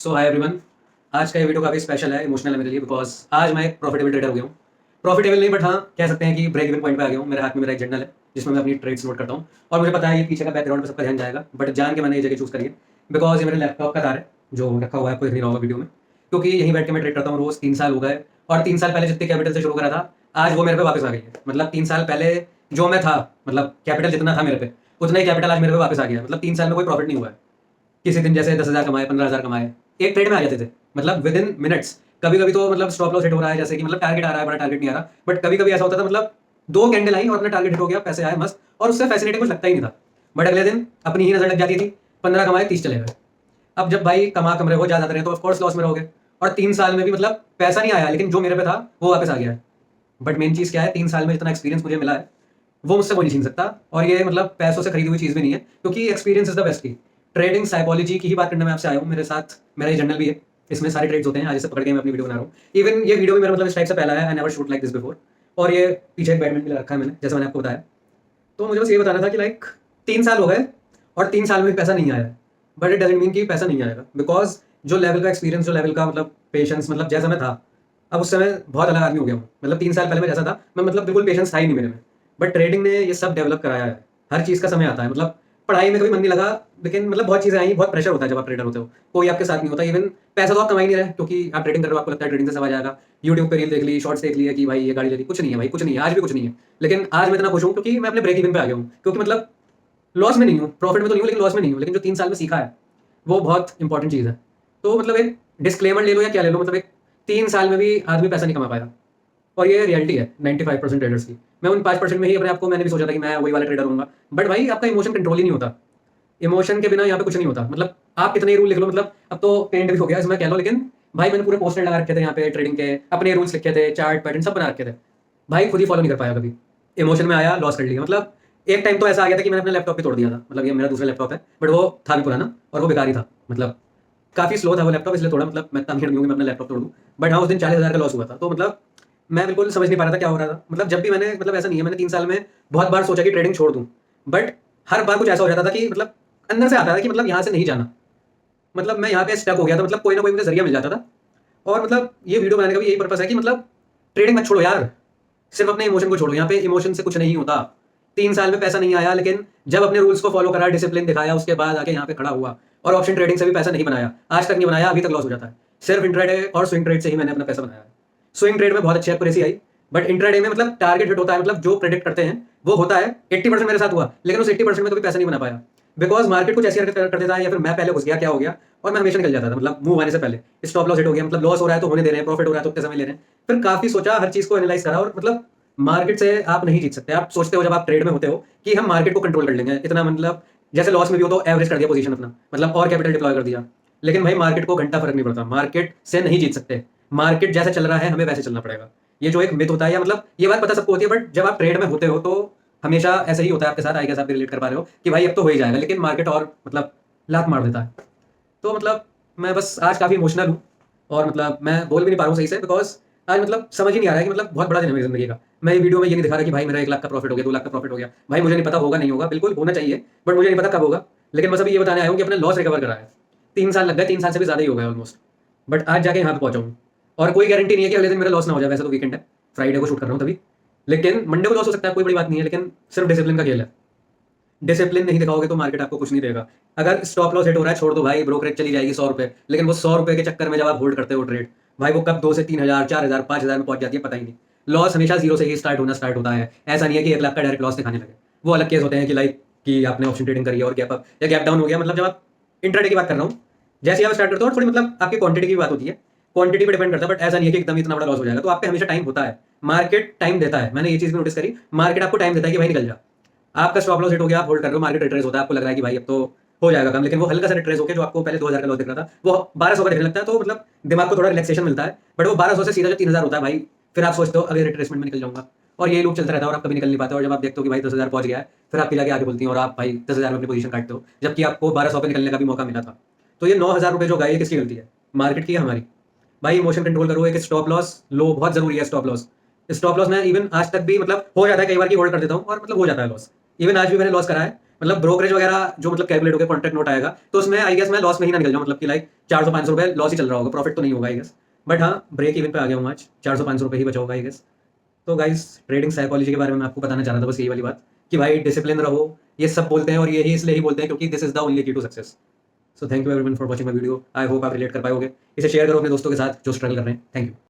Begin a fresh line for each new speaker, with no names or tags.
सो hi everyone. आज का ये वीडियो काफ़ी स्पेशल है, इमोशनल है मेरे लिए, बिकॉज आज मैं एक प्रॉफिटेबल ट्रेडर हो गया हूँ। प्रॉफिटेबल नहीं, बट हाँ कह सकते हैं कि ब्रेक इवन पॉइंट पे आ गया हूँ। मेरे हाथ में मेरा एक जर्नल है जिसमें मैं अपनी ट्रेड्स नोट करता हूँ, और मुझे पता है ये पीछे का बैकग्राउंड पे सबका ध्यान जाएगा, बट जान के मैंने ये जगह चूज़ करी है बिकॉज ये मेरे लैपटॉप का तार है जो रखा हुआ है, आपको दिख नहीं रहा होगा वीडियो में, क्योंकि यहीं बैठ के मैं ट्रेड करता हूँ रोज़। 3 साल हो गए, और 3 साल पहले जितने कैपिटल से शुरू करा था, आज वो मेरे पे वापस आ गई है। मतलब 3 साल पहले जो मैं था, मतलब कैपिटल जितना था मेरे पे, उतना ही कैपिटल आज मेरे पे वापस आ गया है। मतलब 3 साल में कोई प्रॉफिट नहीं हुआ है। किसी दिन जैसे 10,000 कमाए, 15,000 कमाए, एक ट्रेड में आ जाते थे, मतलब विद इन मिनट्स। कभी कभी तो मतलब स्टॉप लॉस हिट हो रहा है, जैसे कि मतलब टारगेट आ रहा है, बड़ा टारगेट नहीं आ रहा, बट कभी कभी ऐसा होता था मतलब 2 कैंडल आई और अपना टारगेट हिट हो गया, पैसे आए मस्त, और उससे फैसिलिटी कुछ लगता ही नहीं था। बट अगले दिन अपनी ही नजर लग जाती थी, 15 कमाए 30 चले गए। अब जब भाई कम रहे हो, ज्यादा रहे, तो ऑफकोर्स लॉस में रहोगे। और 3 साल में भी मतलब पैसा नहीं आया, लेकिन जो मेरे पे था वो वापस आ गया है। बट मेन चीज क्या है, 3 साल में जितना एक्सपीरियंस मुझे मिला है वो मुझसे कोई नहीं छीन सकता। और ये मतलब पैसों से खरीदी हुई चीज़ भी नहीं है, क्योंकि एक्सपीरियंस इज द बेस्ट की। ट्रेडिंग साइकोलॉजी की ही बात करने में आपसे आया हूँ। मेरे साथ मेरा ये जर्नल भी है, इसमें सारे ट्रेड्स होते हैं। आज इसे पकड़ के मैं अपनी वीडियो बना रहा हूँ। इवन ये वीडियो भी मेरा मतलब इस टाइप से पहला है, I never shoot like this before. और ये पीछे एक बैडमिंटन भी रखा है मैंने, जैसे मैंने आपको बताया। तो मुझे बस ये बताना था कि लाइक 3 साल हो गए और 3 साल में भी पैसा नहीं आया, बट इट डजेंट मीन कि पैसा नहीं आएगा, बिकॉज जो लेवल का एक्सपीरियंस, जो लेवल का मतलब पेशेंस, मतलब जैसा मैं था, अब उस समय बहुत अलग आदमी हो गया हूँ। मतलब 3 साल पहले मैं जैसा था, मैं मतलब बिल्कुल पेशेंस था ही नहीं मेरे में। बट ट्रेडिंग ने ये सब डेवलप कराया है। हर चीज़ का समय आता है। मतलब पढ़ाई में कभी मन नहीं लगा, लेकिन मतलब बहुत चीज़ें आई, बहुत प्रेशर होता है जब आप ट्रेडर होते हो। कोई आपके साथ नहीं होता। इवन पैसा तो आप कमा ही नहीं रहे, क्योंकि आप ट्रेडिंग कर रहे हो, आपको लगता है ट्रेडिंग से सब आ जाएगा। यूट्यूब पे रील देख ली, शॉर्ट्स देख लिया कि भाई ये गाड़ी ले ली, कुछ नहीं है भाई, कुछ नहीं है, आज भी कुछ नहीं है। लेकिन आज मैं इतना खुश हूँ क्योंकि मैं अपने ब्रेक इवन पे आ गया हूँ, क्योंकि मतलब लॉस में नहीं हूँ, प्रॉफिट में तो नहीं हूँ, लेकिन लॉस में नहीं हूँ। लेकिन जो 3 साल में सीखा है वो बहुत इंपॉर्टेंट चीज़ है। तो मतलब एक डिस्क्लेमर ले लो या क्या ले लो, मतलब एक 3 साल में भी आदमी पैसा नहीं कमा पाया, और ये रियलिटी है 95% ट्रेडर्स की। मैं उन 5% में ही अपने आप को, मैंने भी सोचा था कि मैं वही वाला ट्रेडर हूँगा। बट भाई आपका इमोशन कंट्रोल ही नहीं होता। इमोशन के बिना यहाँ पे कुछ नहीं होता। मतलब आप कितने रूल लिख लो, मतलब अब तो पेंट भी हो गया इसमें कह लो, लेकिन भाई मैंने पूरे पोस्टर लगा रखे थे यहाँ पे ट्रेडिंग के, अपने रूल्स लिखे थे, चार्ट पैटर्न सब बना रखे थे। भाई खुद ही फॉलो नहीं कर पाया कभी। इमोशन में आया, लॉस कर लिया। मतलब एक टाइम तो ऐसा आ गया था कि मैंने अपने लैपटॉप भी तोड़ दिया था। मतलब ये मेरा दूसरा लैपटॉप है, बट वो था भी पुराना और वो बेकार ही था। मतलब काफ़ी स्लो था वो लैपटॉप, इसलिए थोड़ा मतलब मैं तंग नहीं हूँ कि मैं अपना लैपटॉप तोड़ दूँ। बट हाँ, उस दिन 40,000 का लॉस हुआ था। तो मतलब मैं बिल्कुल समझ नहीं पा रहा था क्या हो रहा था। मतलब जब भी मैंने, मतलब ऐसा नहीं है, मैंने 3 साल में बहुत बार सोचा कि ट्रेडिंग छोड़ दूँ, बट हर बार कुछ ऐसा हो जाता था कि मतलब अंदर से आता था कि मतलब यहाँ से नहीं जाना। मतलब मैं यहाँ पे स्टक हो गया था। मतलब कोई ना कोई मुझे जरिया मिल जाता था। और मतलब ये वीडियो बनाने का भी यही पर्पस है कि मतलब ट्रेडिंग मत छोड़ो यार, सिर्फ अपने इमोशन को छोड़ो। यहाँ पे इमोशन से कुछ नहीं होता। 3 साल में पैसा नहीं आया, लेकिन जब अपने रूल्स को फॉलो करा, डिसिप्लिन दिखाया, उसके बाद आके यहाँ पे खड़ा हुआ। और ऑप्शन ट्रेडिंग से भी पैसा नहीं बनाया, आज तक नहीं बनाया, अभी तक लॉस हो जाता है। सिर्फ इंट्राडे और स्विंग ट्रेड से ही मैंने अपना पैसा बनाया है। स्विंग ट्रेड में बहुत अच्छी एक्यूरेसी आई, बट इंट्राडे में मतलब टारगेट हिट होता है, मतलब जो प्रेडिक्ट करते हैं वो होता है। 80% मेरे साथ हुआ, लेकिन उस 80% में कभी पैसा नहीं बना पाया, बिकॉज मार्केट कुछ ऐसी हरकत कर देता है, या फिर मैं पहले घुस गया, क्या हो गया, और मैं हमेशा निकल जाता था। मतलब मूव आने से पहले स्टॉप लॉस हिट हो गया, मतलब लॉस हो रहा है तो होने दे रहे हैं, प्रॉफिट हो रहा है तो उतने समय ले रहे हैं। फिर काफी सोचा, हर चीज को एनालाइज करा, और मतलब मार्केट से आप नहीं जीत सकते। आप सोचते हो जब आप ट्रेड में होते हो कि हम मार्केट को कंट्रोल कर लेंगे इतना, मतलब जैसे लॉस में भी हो तो एवरेज कर दिया पोजीशन अपना, मतलब और कैपिटल डिप्लॉय कर दिया। लेकिन भाई मार्केट को घंटा फर्क नहीं पड़ता, मार्केट से नहीं जीत सकते। मार्केट जैसे चल रहा है हमें वैसे चलना पड़ेगा। ये जो एक मिथ होता है, या मतलब ये बात पता सबको होती है, बट जब आप ट्रेड में होते हो तो हमेशा ऐसा ही होता है आपके साथ। आई गेस आप भी रिलेट कर पा रहे हो कि भाई अब तो हो ही जाएगा, लेकिन मार्केट और मतलब लात मार देता है। तो मतलब मैं बस आज काफ़ी इमोशनल हूँ, और मतलब मैं बोल भी नहीं पा रहा हूँ सही से, बिकॉज आज मतलब समझ ही नहीं आ रहा है कि मतलब बहुत बड़ा दिन है मेरी जिंदगी का। मैं ये वीडियो में ये नहीं दिखा रहा कि भाई मेरा 1 लाख का प्रॉफिट हो गया, 2 लाख का प्रॉफिट हो गया। भाई मुझे नहीं पता होगा नहीं होगा, बिल्कुल होना चाहिए, बट मुझे नहीं पता कब होगा। लेकिन बस अभी ये बताने आया हूँ कि अपने लॉस रिकवर करा है। 3 साल लग गए, 3 साल से भी ज़्यादा ही हो गया ऑलमोस्ट, बट आज जाके यहाँ पे पहुंचा हूँ। और कोई गारंटी नहीं है कि अगले दिन मेरा लॉस ना हो जाए। वैसे तो वीकेंड है, फ्राइडे को शूट कर रहा हूँ तभी, लेकिन मंडे को लॉस हो सकता है, कोई बड़ी बात नहीं है। लेकिन सिर्फ डिसिप्लिन का खेल है। डिसिप्लिन नहीं दिखाओगे तो मार्केट आपको कुछ नहीं देगा। अगर स्टॉप लॉस हिट हो रहा है, छोड़ दो भाई, ब्रोकरेज चली जाएगी 100 रुपये, लेकिन वो 100 रुपये के चक्कर में जब आप होल्ड करते हो ट्रेड, भाई वो कब 2 से 3 हज़ार, 4 हज़ार, 5 हज़ार में पहुंच जाती है, पता ही नहीं। लॉस हमेशा जीरो से ही स्टार्ट होता है। ऐसा नहीं है कि 1 लाख का डायरेक्ट लॉस दिखाने लगे। वो अलग केस होते हैं कि लाइक कि आपने ऑप्शन ट्रेडिंग करी है और गैप अप या गैप डाउन हो गया। मतलब जब आप इंट्राडे की बात कर रहा हूँ, जैसे आप स्टार्ट करते हो, और थोड़ी मतलब आपकी क्वांटिटी की बात होती है, क्वांटिटी पे डिपेंड करता है। बट ऐसा नहीं है कि एकदम इतना बड़ा लॉस हो जाएगा। तो आप पे हमेशा टाइम होता है, मार्केट टाइम देता है। मैंने ये चीज़ भी नोटिस करी, मार्केट आपको टाइम देता है कि भाई निकल जा। आपका स्टॉप लॉस हिट हो गया, आप होल्ड कर रहे हो, मार्केट रिट्रेस होता है, आपको लग रहा है कि भाई अब तो हो जाएगा कम, लेकिन वो हल्का सा रिट्रेस होकर जो आपको पहले 2,000 का लॉस दिख रहा था वो 1,200 का दिखने लगता है। तो मतलब दिमाग को थोड़ा रिलैक्सेशन मिलता है। बट वो 1,200 से सीधा जो 3,000 होता है भाई, फिर आप सोचते हो अगले रिट्रेसमेंट में निकल जाऊंगा, और ये लूप चलता रहता है और आप कभी निकल नहीं पाते। और जब आप देखते हो कि भाई 10,000 पहुंच गया है, फिर आपकी जाके आगे बोलती हैं और आप भाई 10,000 में अपनी पोजीशन काटते हो, जबकि आपको 1,200 पे निकलने का भी मौका मिला था। तो ये 9,000 रुपये जो गए, ये किसकी गलती है? मार्केट की है हमारी? भाई इमोशन कंट्रोल करो। एक स्टॉप लॉस लो, बहुत जरूरी है स्टॉप लॉस। स्टॉप लॉस मैं इवन आज तक भी मतलब हो जाता है कई बार की होल्ड कर देता हूँ, और मतलब हो जाता है लॉस। इवन आज भी मैंने लॉस करा है, मतलब ब्रोकरेज वगैरह जो मतलब कैलकुलेट होकर कॉन्ट्रैक्ट नोट आएगा, तो उसमें आई गेस मैं लॉस में ही ना निकल जाऊँ, मतलब कि लाइक 400-500 रुपए लॉस ही चल रहा होगा, प्रॉफिट तो नहीं होगा आई गेस। बट हाँ, ब्रेक इवन पे आ गया हूँ आज, 400-500 रुपए ही बचा होगा आई गेस। तो गाइस, ट्रेडिंग साइकोलॉजी के बारे में मैं आपको बताना चाह रहा था, बस यही वाली बात कि भाई डिसिप्लिन रहो। ये सब बोलते हैं और यही इसलिए ही बोलते हैं क्योंकि this is the only key to success. So thank you everyone for watching my video. I hope आप रिलेट कर पाओगे। इसे शेयर करो अपने दोस्तों के साथ जो स्ट्रगल कर रहे हैं। Thank you.